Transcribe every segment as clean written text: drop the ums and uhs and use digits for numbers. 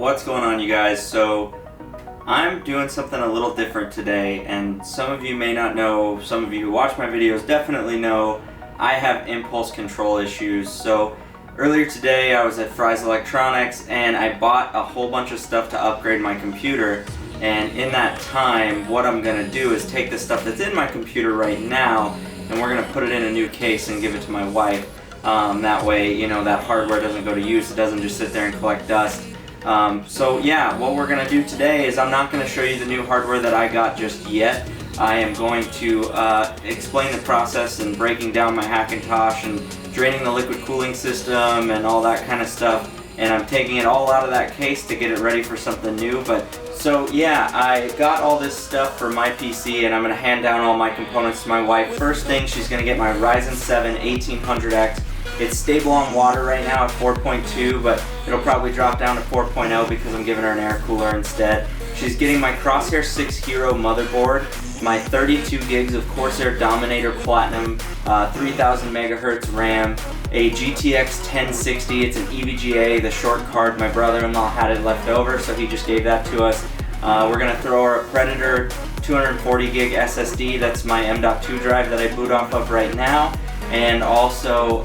What's going on, you guys? So I'm doing something a little different today, and some of you may not know, some of you who watch my videos definitely know I have impulse control issues. So earlier today I was at Fry's Electronics and I bought a whole bunch of stuff to upgrade my computer, and in that time what I'm gonna do is take the stuff that's in my computer right now and we're gonna put it in a new case and give it to my wife. That way, you know, that hardware doesn't go to use, it doesn't just sit there and collect dust. So yeah, what we're going to do today is I'm not going to show you the new hardware that I got just yet. I am going to explain the process and breaking down my hackintosh and draining the liquid cooling system and all that kind of stuff. And I'm taking it all out of that case to get it ready for something new. So yeah, I got all this stuff for my PC and I'm going to hand down all my components to my wife. First thing, she's going to get my Ryzen 7 1800X. It's stable on water right now at 4.2, but it'll probably drop down to 4.0 because I'm giving her an air cooler instead. She's getting my Crosshair 6 Hero motherboard, my 32 gigs of Corsair Dominator Platinum, 3000 megahertz RAM, a GTX 1060, it's an EVGA, the short card. My brother-in-law had it left over, so he just gave that to us. We're going to throw her a Predator 240 gig SSD, that's my M.2 drive that I boot off of right now. And also,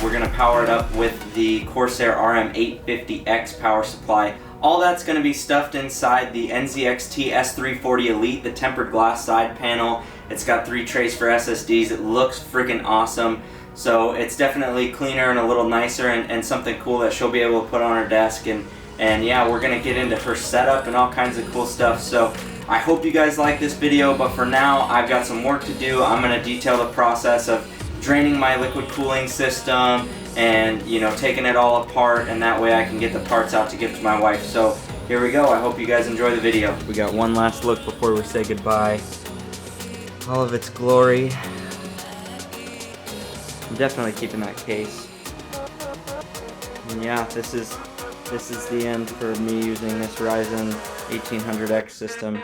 we're going to power it up with the Corsair RM850X power supply. All that's going to be stuffed inside the NZXT S340 Elite, the tempered glass side panel. It's got 3 trays for SSDs. It looks freaking awesome. So it's definitely cleaner and a little nicer and something cool that she'll be able to put on her desk. And yeah, we're going to get into her setup and all kinds of cool stuff. So I hope you guys like this video, but for now, I've got some work to do. I'm going to detail the process of draining my liquid cooling system and, you know, taking it all apart, and that way I can get the parts out to give to my wife. So here we go. I hope you guys enjoy the video. We got one last look before we say goodbye. All of its glory. I'm definitely keeping that case. And yeah, this is the end for me using this Ryzen 1800X system.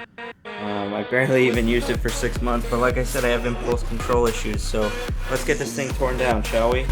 I barely even used it for 6 months, but like I said, I have impulse control issues, so let's get this thing torn down, shall we?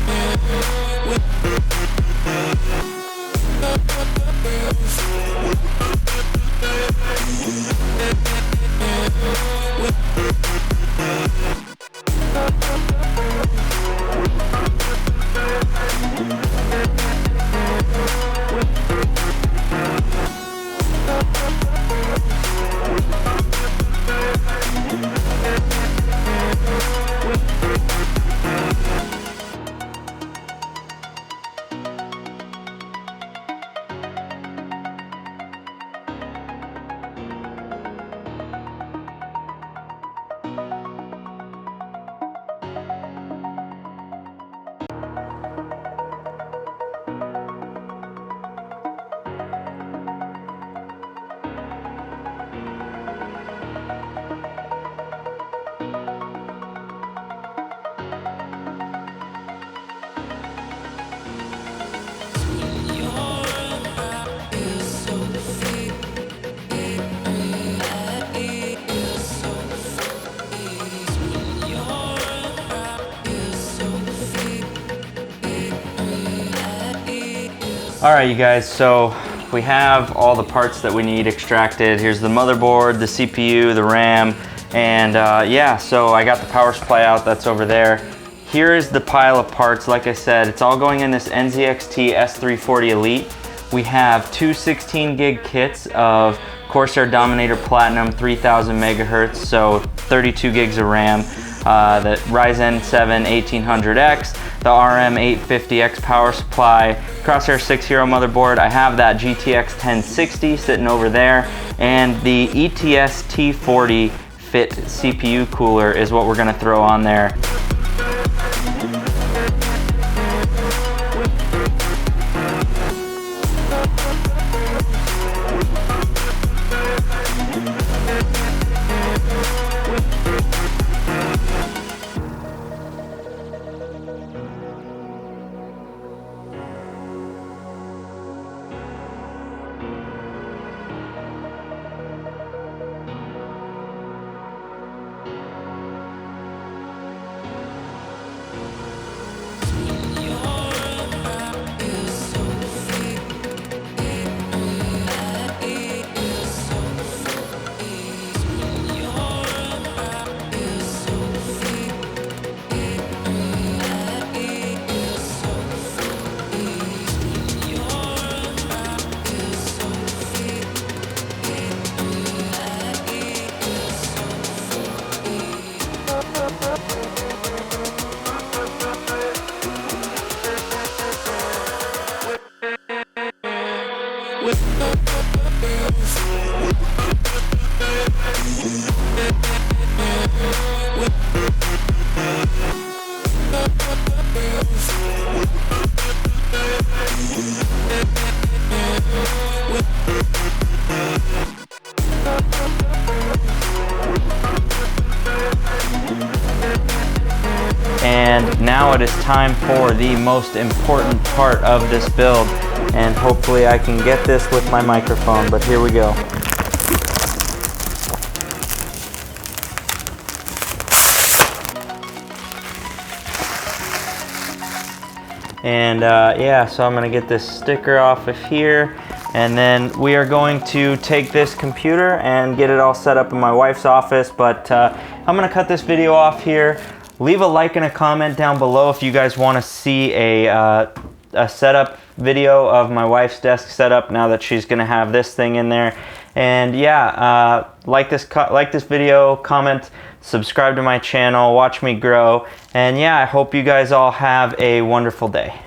Alright, you guys, so we have all the parts that we need extracted. Here's the motherboard, the CPU, the RAM, and yeah, so I got the power supply out, that's over there. Here is the pile of parts. Like I said, it's all going in this NZXT S340 Elite. We have 2 16 gig kits of Corsair Dominator Platinum 3000 megahertz, so 32 gigs of RAM. The Ryzen 7 1800X, the RM850X power supply, Crosshair 6 Hero motherboard. I have that GTX 1060 sitting over there, and the ETS T40 Fit CPU cooler is what we're going to throw on there. And now it is time for the most important part of this build, and hopefully I can get this with my microphone, but here we go. And yeah, so I'm gonna get this sticker off of here, and then we are going to take this computer and get it all set up in my wife's office, but I'm gonna cut this video off here. Leave a like and a comment down below if you guys want to see a setup video of my wife's desk setup now that she's gonna have this thing in there. And yeah, like this video, comment, subscribe to my channel, watch me grow, and yeah, I hope you guys all have a wonderful day.